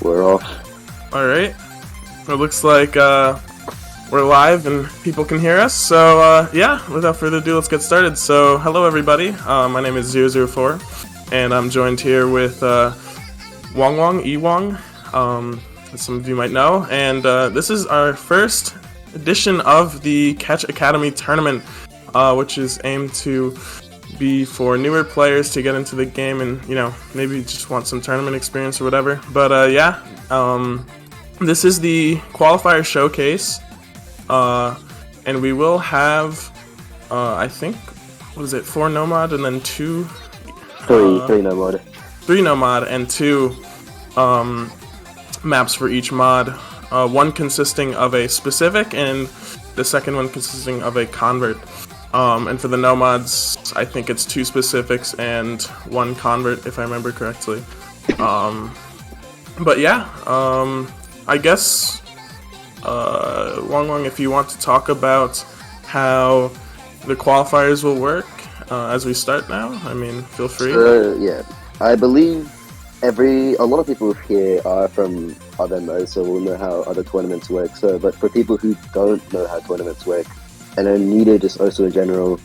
We're off. Alright. It looks like we're live and people can hear us. So, yeah, without further ado, let's get started. So, hello everybody. My name is 004, and I'm joined here with Ewong, as some of you might know. And this is our first edition of the Catch Academy tournament, which is aimed to be for newer players to get into the game and, you know, maybe just want some tournament experience or whatever. But this is the Qualifiers Showcase, and we will have, I think, what is it, 4 Nomad and then 2... Three Nomad. 3 Nomad and 2 maps for each mod, one consisting of a specific and the second one consisting of a convert. And for the Nomads, I think it's 2 specifics and 1 convert, if I remember correctly. But yeah, I guess, Wong, if you want to talk about how the qualifiers will work as we start now, I mean, feel free. Yeah, I believe a lot of people here are from other modes, so we'll know how other tournaments work. So, but for people who don't know how tournaments work, and are new to just also in general,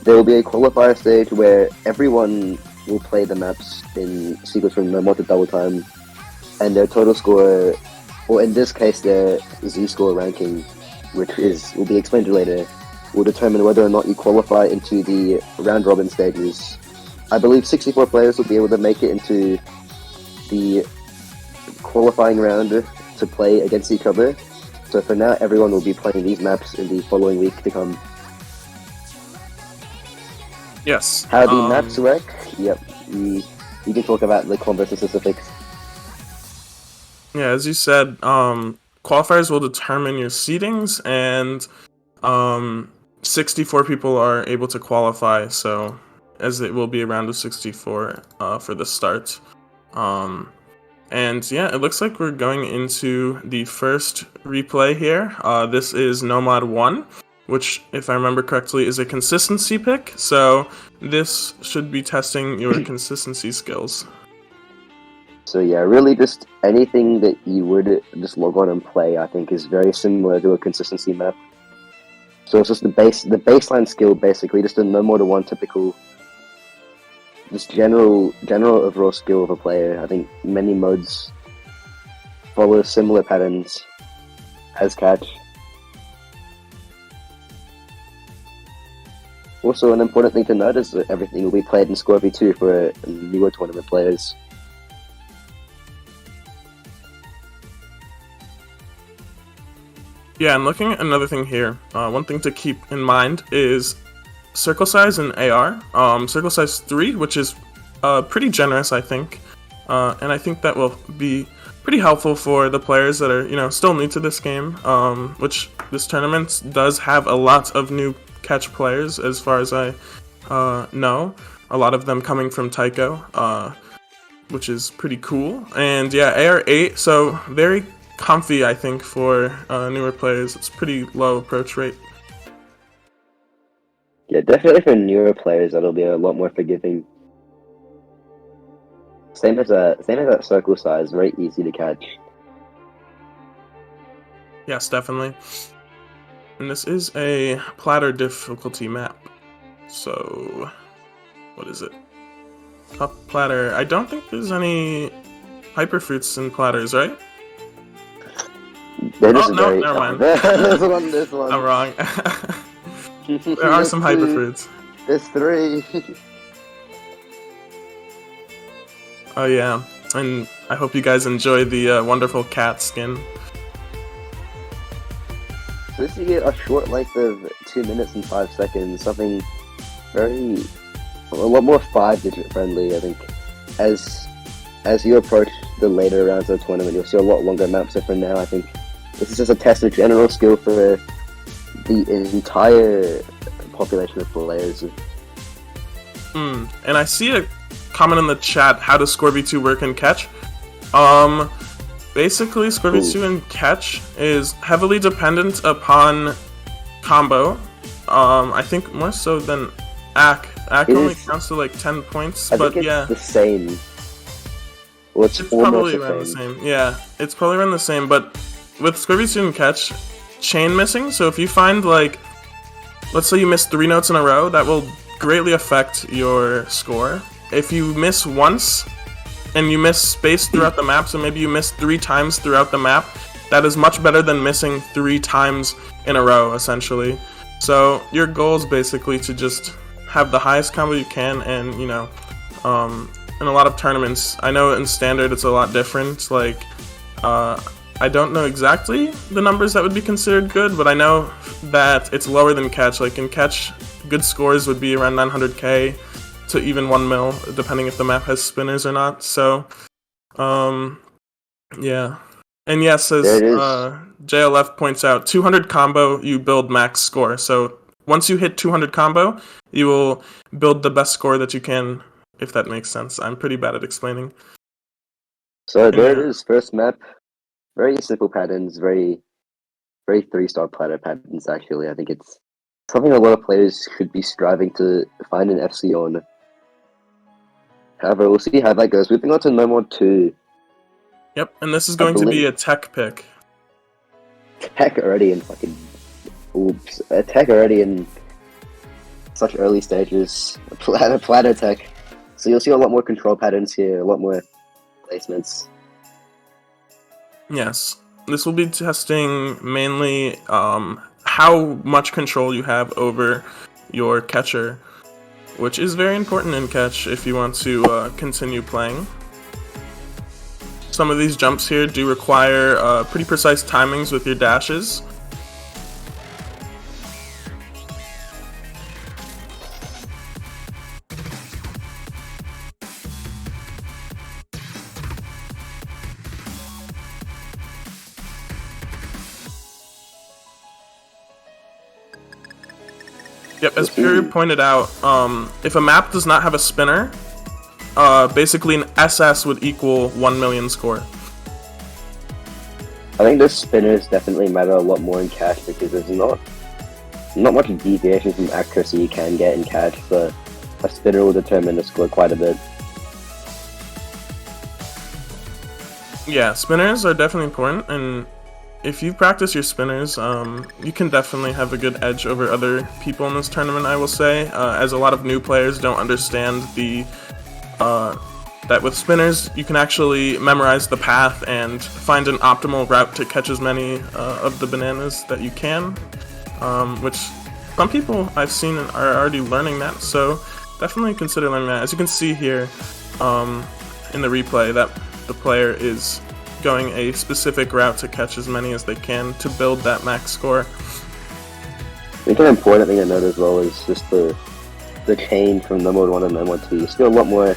there will be a qualifier stage where everyone will play the maps in sequence from normal to double time, and their total score, or in this case their Z-score ranking, which will be explained later, will determine whether or not you qualify into the round-robin stages. I believe 64 players will be able to make it into the qualifying round to play against each other. So for now, everyone will be playing these maps in the following week to come. Yes. How the maps work? Yep. You can talk about the converse specifics. Yeah, as you said, qualifiers will determine your seedings, and 64 people are able to qualify, so as it will be a round of 64 for the start. And yeah, it looks like we're going into the first replay here. This is Nomad 1, which, if I remember correctly, is a consistency pick. So this should be testing your consistency skills. So yeah, really just anything that you would just log on and play, I think, is very similar to a consistency map. So it's just the baseline skill, basically, just a no more than 1 typical, just general overall skill of a player. I think many modes follow similar patterns as Catch. Also, an important thing to note is that everything will be played in Scorpio 2 for newer tournament players. Yeah, and looking at another thing here, one thing to keep in mind is circle size and AR. Circle size 3, which is pretty generous, I think. And I think that will be pretty helpful for the players that are, you know, still new to this game, which this tournament does have a lot of new Catch players, as far as I know. A lot of them coming from Tycho, which is pretty cool. And yeah, AR 8, so very comfy, I think, for newer players. It's pretty low approach rate. Yeah, definitely for newer players, that'll be a lot more forgiving. Same as that circle size, very easy to catch. Yes, definitely. And this is a platter difficulty map. So, what is it? Top platter. I don't think there's any hyperfruits in platters, right? No, never mind. this one. I'm wrong. There are some hyperfruits. There's 3. Oh yeah, and I hope you guys enjoy the wonderful cat skin. So this you get a short length of 2 minutes and 5 seconds, something a lot more 5-digit friendly, I think. As you approach the later rounds of the tournament, you'll see a lot longer maps, so for now I think this is just a test of general skill for the entire population of players. And I see a comment in the chat, how does Scorby 2 work in Catch? Basically, Scorby 2 in Catch is heavily dependent upon combo. I think more so than AC. AC only counts to like 10 points, but yeah. The same. Well, it's It's almost probably the around the same. same. Yeah, it's probably around the same. But with Squirby Student Catch, chain missing. So if you find like, let's say you miss 3 notes in a row, that will greatly affect your score. If you miss once and you miss space throughout the map, so maybe you miss 3 times throughout the map, that is much better than missing 3 times in a row, essentially. So your goal is basically to just have the highest combo you can, and in a lot of tournaments, I know in standard it's a lot different. Like, I don't know exactly the numbers that would be considered good, but I know that it's lower than catch. Like in catch, good scores would be around 900k to even 1 mil, depending if the map has spinners or not. So, yeah. And yes, There as it is. JLF points out, 200 combo, you build max score. So once you hit 200 combo, you will build the best score that you can, if that makes sense. I'm pretty bad at explaining. So And there it yeah, is. First map. Very simple patterns. Very 3-star platter patterns. Actually, I think it's something a lot of players should be striving to find an FC on. However, we'll see how that goes. Moving on to No More 2. yep. And this is I going to be believe a tech pick. Tech already in fucking. Oops. Tech already in such early stages. Platter tech. So you'll see a lot more control patterns here, a lot more placements. Yes. This will be testing mainly how much control you have over your catcher, which is very important in catch if you want to continue playing. Some of these jumps here do require pretty precise timings with your dashes. Yep, as Pure pointed out, if a map does not have a spinner, basically an SS would equal 1 million score. I think the spinners definitely matter a lot more in catch because there's not much deviation from accuracy you can get in catch, so a spinner will determine the score quite a bit. Yeah, spinners are definitely important, and if you practice your spinners, you can definitely have a good edge over other people in this tournament, I will say, as a lot of new players don't understand that with spinners, you can actually memorize the path and find an optimal route to catch as many of the bananas that you can, which some people I've seen are already learning that, so definitely consider learning that. As you can see here in the replay, that the player is going a specific route to catch as many as they can to build that max score. I think an important thing to note as well is just the chain from No Mode 1 and No Mode 2. You see a lot more,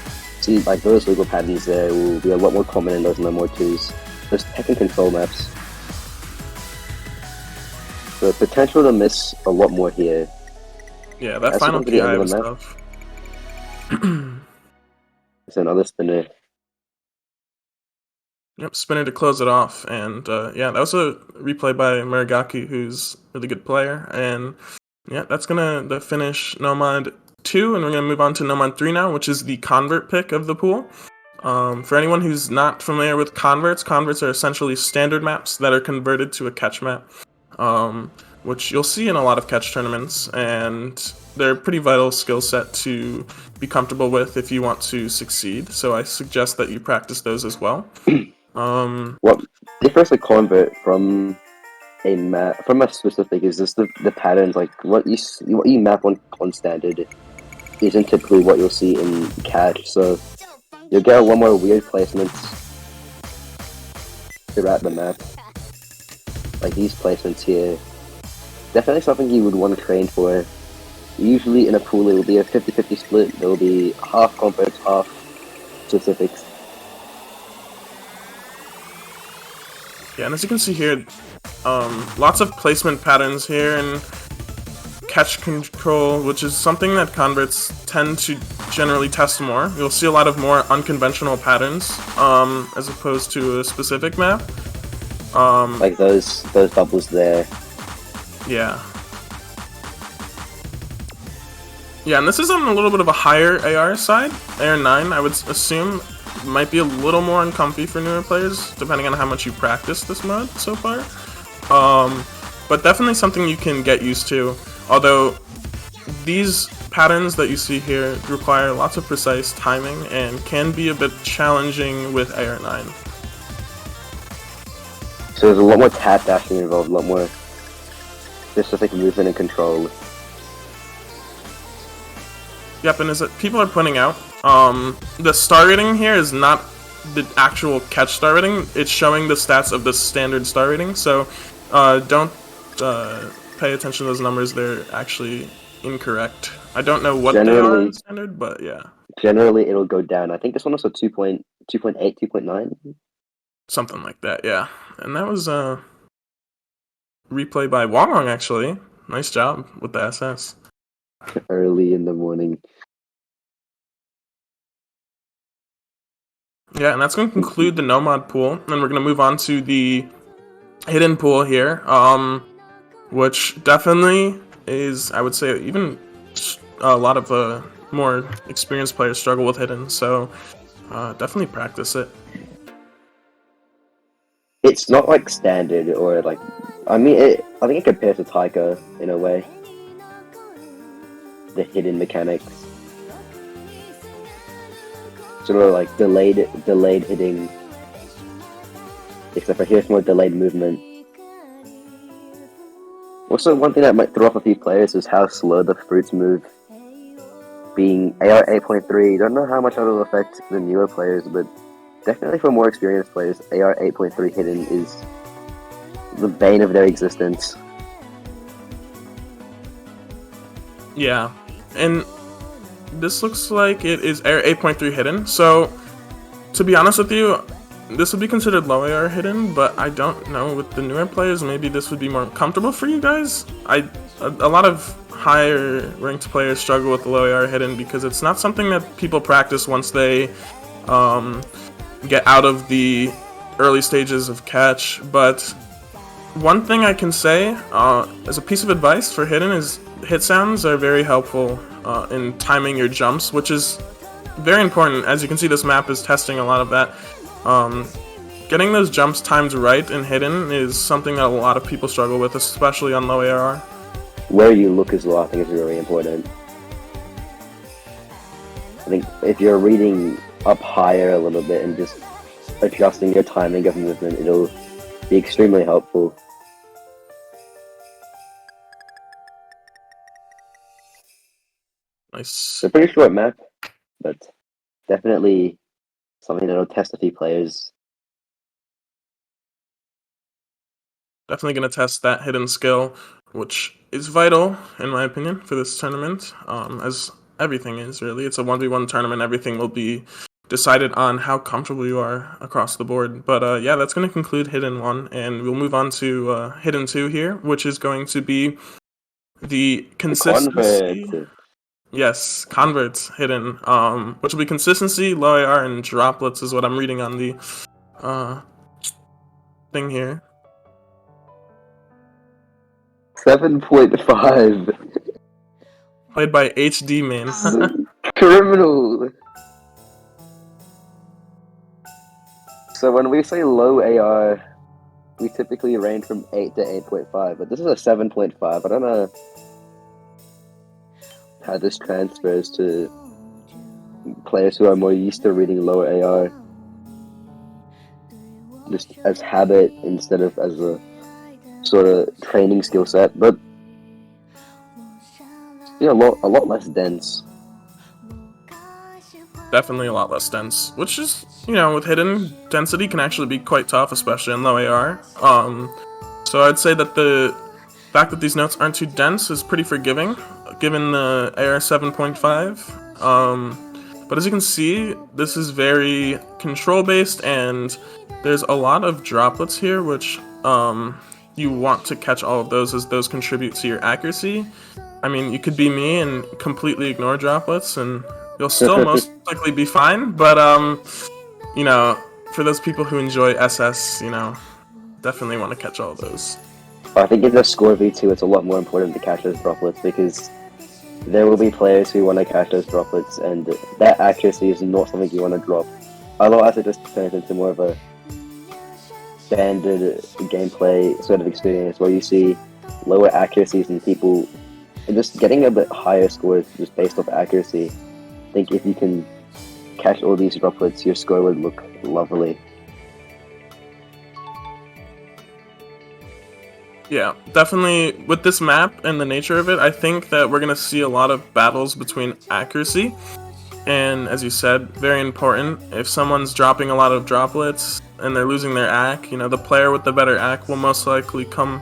like those legal patterns there will be a lot more common in those No Mode 2s. Those tech and control maps. The potential to miss a lot more here. Yeah, that As you final come to the PI end of was the map, tough. it's another spinner. Yep, spinner to close it off, and yeah, that was a replay by Muragaki, who's a really good player, and yeah, that's gonna finish Nomad 2, and we're gonna move on to Nomad 3 now, which is the convert pick of the pool. For anyone who's not familiar with converts are essentially standard maps that are converted to a catch map, which you'll see in a lot of catch tournaments, and they're a pretty vital skill set to be comfortable with if you want to succeed, so I suggest that you practice those as well. What differs a convert from a map from a specific is just the patterns, like what you map on standard isn't typically what you'll see in catch, so you'll get a lot more weird placements throughout the map. Like these placements here. Definitely something you would want to train for. Usually in a pool it will be a 50-50 split. There will be half converts, half specifics. Yeah, and as you can see here, lots of placement patterns here and catch control, which is something that converts tend to generally test more. You'll see a lot of more unconventional patterns as opposed to a specific map. Like those bubbles there. Yeah. Yeah, and this is on a little bit of a higher AR side, AR 9, I would assume. might be a little more uncomfy for newer players, depending on how much you practice this mode so far. But definitely something you can get used to, although these patterns that you see here require lots of precise timing and can be a bit challenging with AR9. So there's a lot more tap dashing involved, a lot more specific movement and control. Yep, and as people are pointing out, the star rating here is not the actual catch star rating, it's showing the stats of the standard star rating, so don't pay attention to those numbers, they're actually incorrect. I don't know what they are in standard, but yeah. Generally, it'll go down. I think this one was 2.8, 2.9? Something like that, yeah. And that was a replay by Wong, actually. Nice job with the SS. Early in the morning. Yeah, and that's going to conclude the no mod pool, and we're going to move on to the hidden pool here, which definitely is, I would say, even a lot of more experienced players struggle with hidden, so definitely practice it. It's not like standard or like, I mean, I think it compares to Taika in a way. The hidden mechanics. Sort of like delayed hitting. Except for here's more delayed movement. Also, one thing that might throw off a few players is how slow the fruits move. Being AR 8.3, don't know how much that will affect the newer players, but definitely for more experienced players, AR 8.3 hidden is the bane of their existence. Yeah, and this looks like it is AR 8.3 hidden, so to be honest with you, this would be considered low AR hidden, but I don't know, with the newer players, maybe this would be more comfortable for you guys. A lot of higher ranked players struggle with the low AR hidden because it's not something that people practice once they get out of the early stages of catch. But one thing I can say as a piece of advice for hidden is hit sounds are very helpful in timing your jumps, which is very important. As you can see, this map is testing a lot of that. Getting those jumps timed right in hidden is something that a lot of people struggle with, especially on low AR. Where you look as well, I think, is really important. I think if you're reading up higher a little bit and just adjusting your timing of movement, it'll be extremely helpful. Nice. It's a pretty short map, but definitely something that'll test a few players. Definitely going to test that hidden skill, which is vital, in my opinion, for this tournament, as everything is, really. It's a 1v1 tournament. Everything will be decided on how comfortable you are across the board. But yeah, that's going to conclude Hidden 1, and we'll move on to Hidden 2 here, which is going to be the consistency... Convert. Yes, converts hidden, which will be consistency, low AR, and droplets is what I'm reading on the thing here. 7.5. Played by HD Man. Criminal. So when we say low AR, we typically range from 8 to 8.5, but this is a 7.5. I don't know how this transfers to players who are more used to reading lower AR, just as habit instead of as a sort of training skill set, but a lot less dense. Definitely a lot less dense, which is, with hidden, density can actually be quite tough, especially in low AR. So I'd say that the fact that these notes aren't too dense is pretty forgiving, given the AR 7.5. But as you can see, this is very control-based, and there's a lot of droplets here, which you want to catch all of those, as those contribute to your accuracy. I mean, you could be me and completely ignore droplets, and you'll still most likely be fine, but, for those people who enjoy SS, definitely want to catch all of those. I think in the score V2, it's a lot more important to catch those droplets, because there will be players who want to catch those droplets, and that accuracy is not something you want to drop Otherwise, it just turns into more of a standard gameplay sort of experience where you see lower accuracies and people and just getting a bit higher scores just based off accuracy. I think if you can catch all these droplets, your score would look lovely. Yeah, definitely with this map and the nature of it, I think that we're going to see a lot of battles between accuracy. And as you said, very important. If someone's dropping a lot of droplets and they're losing their AC, you know, the player with the better AC will most likely come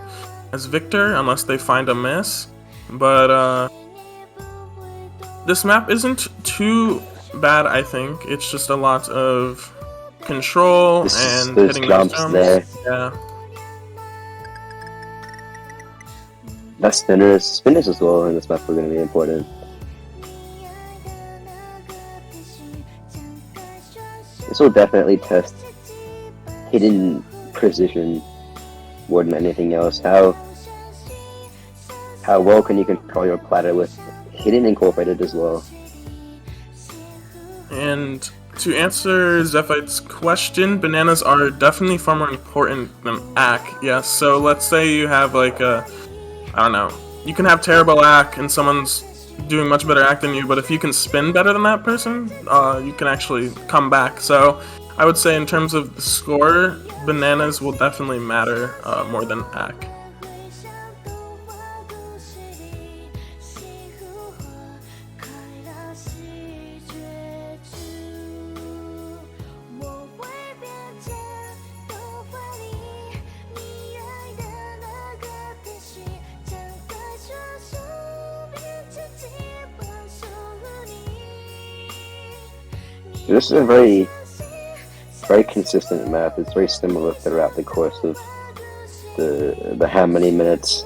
as victor unless they find a miss. But this map isn't too bad, I think. It's just a lot of control and Those hitting those jumps jumps. there. Yeah. That's spinners as well in this map are going to be important. This will definitely test hidden precision more than anything else. How well can you control your platter with hidden incorporated as well? And to answer Zephite's question, bananas are definitely far more important than AC. Yes, so let's say you have like a, I don't know, you can have terrible AC and someone's doing much better AC than you, but if you can spin better than that person, you can actually come back. So I would say in terms of the score, bananas will definitely matter more than AC. This is a very consistent map. It's very similar throughout the course of the how many minutes.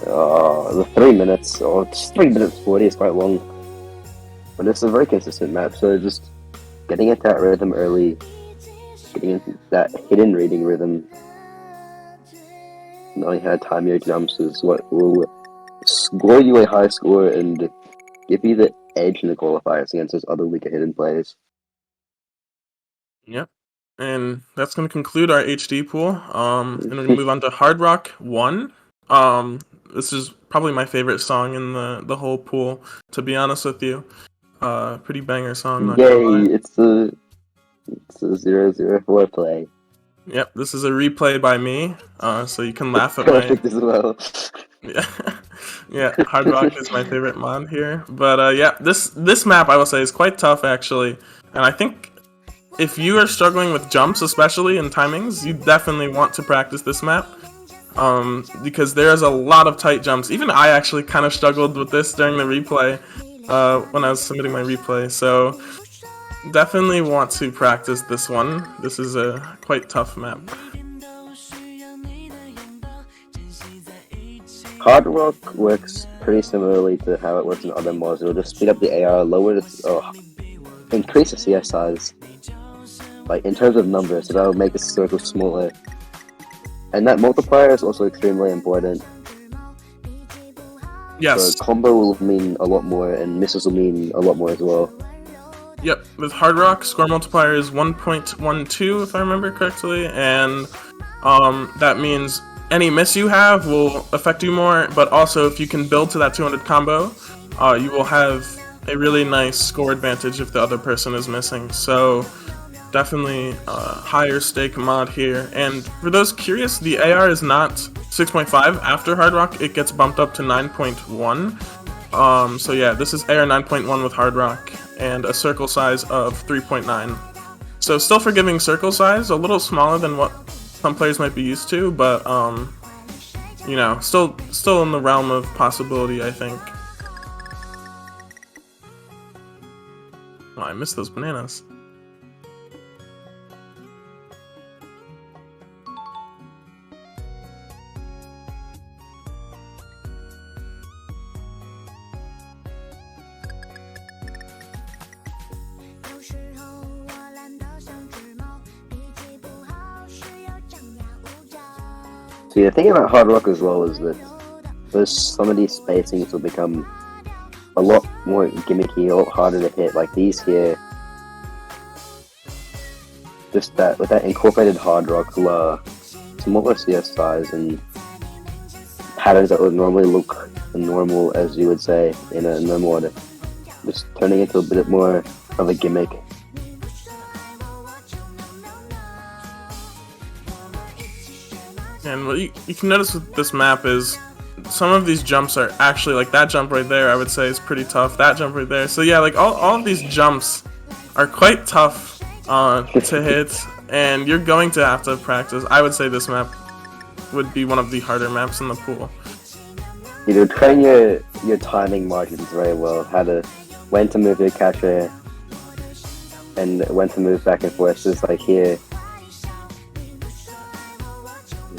The 3 minutes, or 3 minutes 40 is quite long. But it's a very consistent map, so just getting into that rhythm early, getting into that hidden reading rhythm, knowing how to time your jumps is what will score you a high score and give you the edge in the qualifiers against those other weaker hidden players. Yep. And that's going to conclude our HD pool. And we're going to move on to Hard Rock 1. This is probably my favorite song in the whole pool, to be honest with you. Pretty banger song, not gonna lie. It's a 004 play. Yep, this is a replay by me, so you can laugh at Perfect as well. Yeah, yeah. Hard Rock is my favorite mod here, but yeah, this map I will say is quite tough actually, and I think if you are struggling with jumps, especially in timings, you definitely want to practice this map, because there's a lot of tight jumps. Even I actually kind of struggled with this during the replay, when I was submitting my replay. So definitely want to practice this one. This is a quite tough map. Hard Rock works pretty similarly to how it works in other mods. It'll just speed up the AR, increase the CS size. Like in terms of numbers, so that'll make the circle smaller. And that multiplier is also extremely important. Yes. So combo will mean a lot more, and misses will mean a lot more as well. Yep, with Hard Rock, score multiplier is 1.12 if I remember correctly, and that means any miss you have will affect you more, but also if you can build to that 200 combo, you will have a really nice score advantage if the other person is missing. So definitely a higher stake mod here. And for those curious, the AR is not 6.5 after Hard Rock, it gets bumped up to 9.1. So yeah, this is AR 9.1 with Hard Rock, and a circle size of 3.9. So still forgiving circle size, a little smaller than what some players might be used to, but you know, still in the realm of possibility, I think. Oh, I missed those bananas. See, the thing about Hard Rock as well is that some of these spacings will become a lot more gimmicky, a lot harder to hit. Like these here, just that with that incorporated hard rock, smaller CS size and patterns that would normally look normal, as you would say, in a no mod, just turning into a bit more of a gimmick. And what you can notice with this map is some of these jumps are actually, like that jump right there, I would say is pretty tough. That jump right there. So yeah, like all of these jumps are quite tough to hit, and you're going to have to practice. I would say this map would be one of the harder maps in the pool. You train your timing margins very well, when to move your catcher and when to move back and forth. Just like here,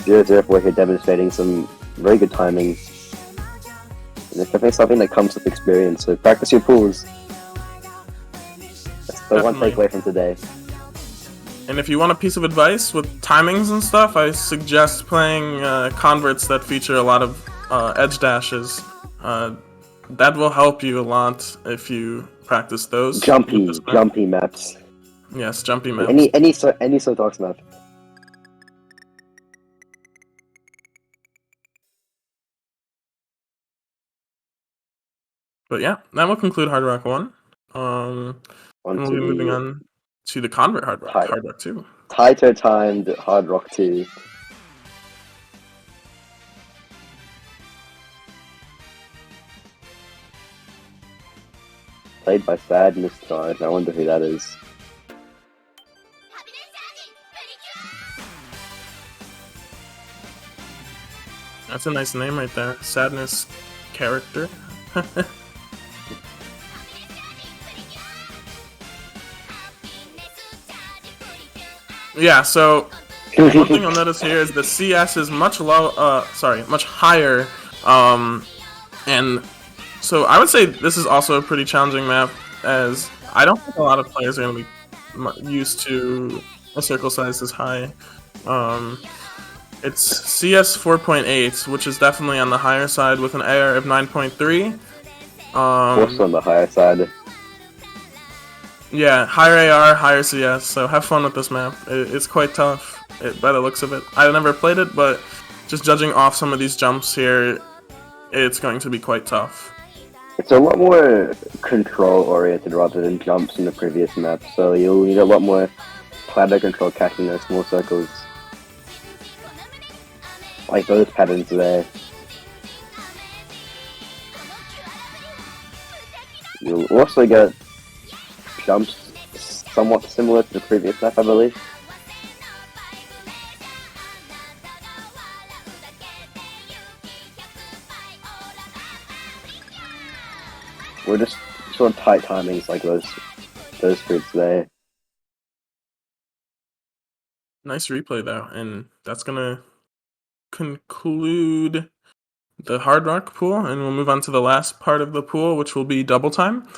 004 here demonstrating some very good timing. And it's definitely something that comes with experience, so practice your pools. That's the one takeaway from today. And if you want a piece of advice with timings and stuff, I suggest playing converts that feature a lot of edge dashes. That will help you a lot if you practice those. Jumpy maps. Yes, jumpy maps. Any Sotox map. But yeah, that will conclude Hard Rock 1. And we'll be moving on to the Convert Hard Rock, Hard Rock 2. Tighter timed Hard Rock 2. Played by Sadness Charge. I wonder who that is. That's a nice name right there. Sadness character. Yeah, so one thing you'll notice here is the CS is much higher, and so I would say this is also a pretty challenging map, as I don't think a lot of players are going to be used to a circle size this high. It's CS 4.8, which is definitely on the higher side with an AR of 9.3. Also on the higher side. Yeah, higher AR, higher CS, so have fun with this map. It's quite tough by the looks of it. I've never played it, but just judging off some of these jumps here, it's going to be quite tough. It's a lot more control-oriented rather than jumps in the previous map, so you'll need a lot more platter control catching those small circles. Like those patterns there. You'll also get jumps somewhat similar to the previous map, I believe. We're just sort of tight timings like those fruits there. Nice replay though, and that's gonna conclude the Hard Rock pool, and we'll move on to the last part of the pool, which will be double time.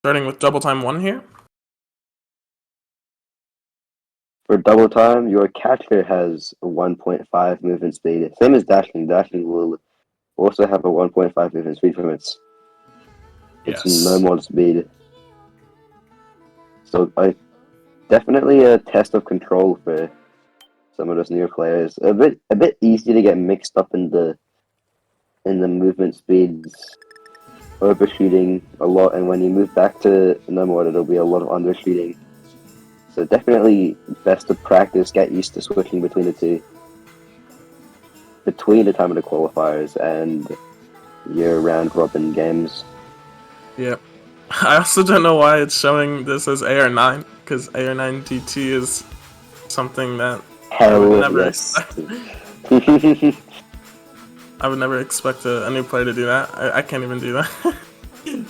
Starting with double time 1 here. For double time, your catcher has a 1.5 movement speed. Same as dashing. Dashing will also have a 1.5 movement speed from its no mod speed. So definitely a test of control for some of those newer players. A bit easy to get mixed up in the movement speeds. Overshooting a lot, and when you move back to no mod, it'll be a lot of undershooting. So definitely best to practice, get used to switching between the two. Between the time of the qualifiers and your round robin games. Yep. I also don't know why it's showing this as AR9, because AR9 DT is something that I would never expect. I would never expect a new player to do that. I can't even do that.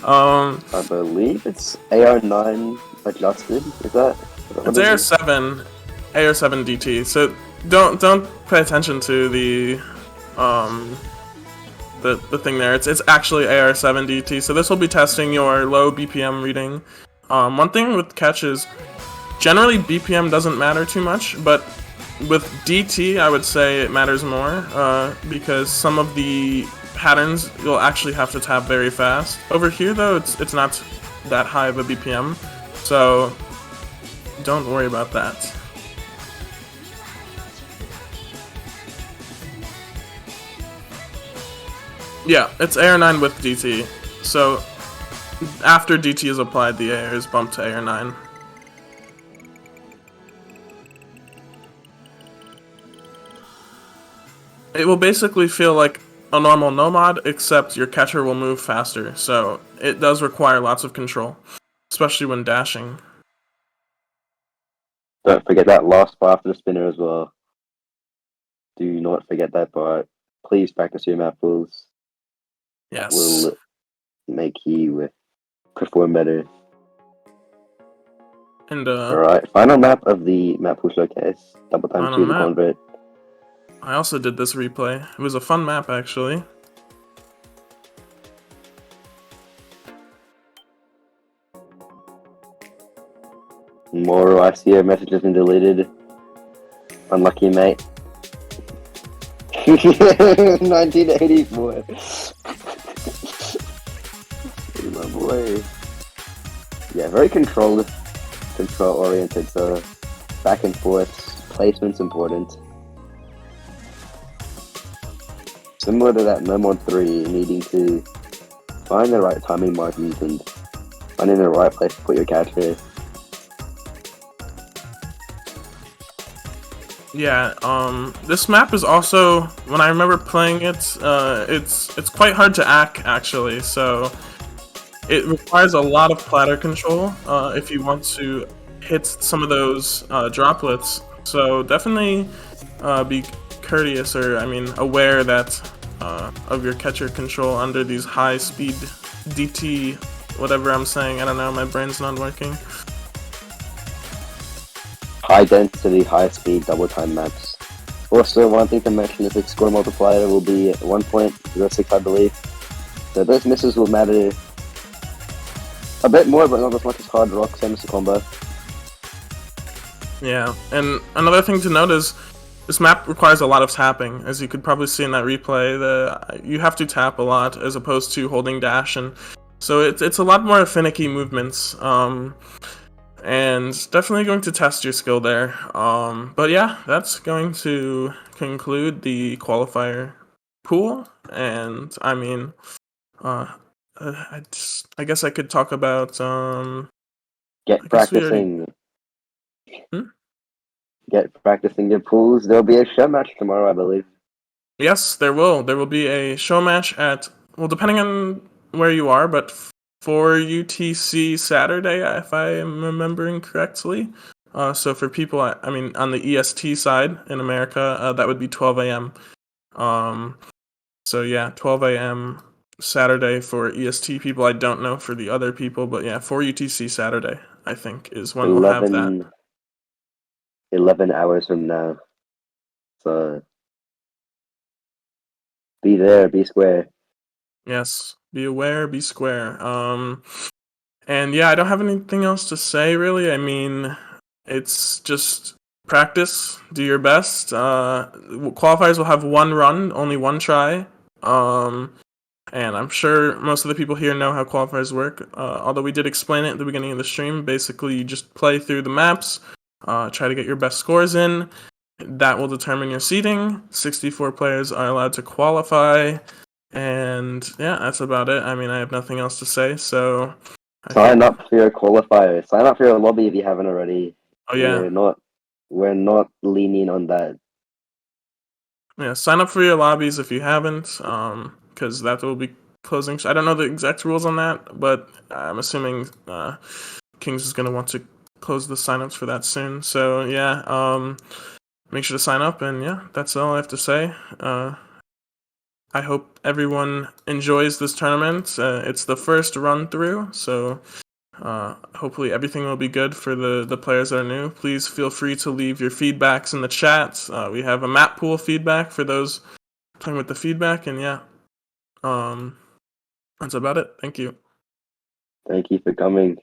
I believe it's AR9 adjusted. Is that? It's AR7 DT. So don't pay attention to the thing there. It's actually AR7 DT. So this will be testing your low BPM reading. One thing with catch is generally BPM doesn't matter too much, but with DT, I would say it matters more because some of the patterns you'll actually have to tap very fast. Over here, though, it's not that high of a BPM, so don't worry about that. Yeah, it's AR 9 with DT. So after DT is applied, the AR is bumped to AR 9. It will basically feel like a normal Nomad, except your catcher will move faster, so it does require lots of control, especially when dashing. Don't forget that last part after the spinner as well. Do not forget that part. Please practice your map pulls. That Yes. will make you perform better. And Alright, final map of the map pool showcase. Double time final 2 the map. convert. I also did this replay. It was a fun map, actually. More I see your message has been deleted. Unlucky, mate. 1984. My boy. Yeah, very control oriented, so back and forth. Placement's important. Similar to that Memon 3, needing to find the right timing markings and finding the right place to put your catcher. Yeah, this map is also, when I remember playing it, it's quite hard to act, actually, so it requires a lot of platter control if you want to hit some of those droplets. So definitely be courteous, or I mean aware that of your catcher control under these high speed DT, whatever I'm saying, I don't know, my brain's not working. High density, high speed, double time maps. Also, one thing to mention is that score multiplier will be 1.06, I believe. So those misses will matter a bit more, but not as much as hard rock, same as the combo. Yeah, and another thing to note is this map requires a lot of tapping, as you could probably see in that replay. You have to tap a lot as opposed to holding dash, and so it's a lot more finicky movements. And definitely going to test your skill there. But yeah, that's going to conclude the qualifier pool. And I mean, I guess I could talk about. Get practicing. Get practicing your pools. There'll be a show match tomorrow, I believe. Yes, there will. There will be a show match at, well, depending on where you are, but for UTC Saturday, if I am remembering correctly. So for people, I mean, on the EST side in America, that would be 12 a.m. So yeah, 12 a.m. Saturday for EST people. I don't know for the other people, but yeah, for UTC Saturday, I think is when we'll have that. 11 hours from now. So be there, be square. Yes, be aware, be square. And yeah, I don't have anything else to say really. I mean, it's just practice, do your best. Qualifiers will have one run, only one try. And I'm sure most of the people here know how qualifiers work. Although we did explain it at the beginning of the stream, basically you just play through the maps, try to get your best scores in. That will determine your seeding. 64 players are allowed to qualify. And yeah, that's about it. I mean, I have nothing else to say, so Sign up for your qualifier. Sign up for your lobby if you haven't already. Oh yeah. We're not leaning on that. Yeah, sign up for your lobbies if you haven't, because that will be closing. I don't know the exact rules on that, but I'm assuming Kings is going to want to close the signups for that soon. So yeah, make sure to sign up, and yeah, that's all I have to say. I hope everyone enjoys this tournament. It's the first run through, so hopefully everything will be good for the players that are new. Please feel free to leave your feedbacks in the chat. We have a map pool feedback for those playing with the feedback, and yeah, that's about it. Thank you. Thank you for coming.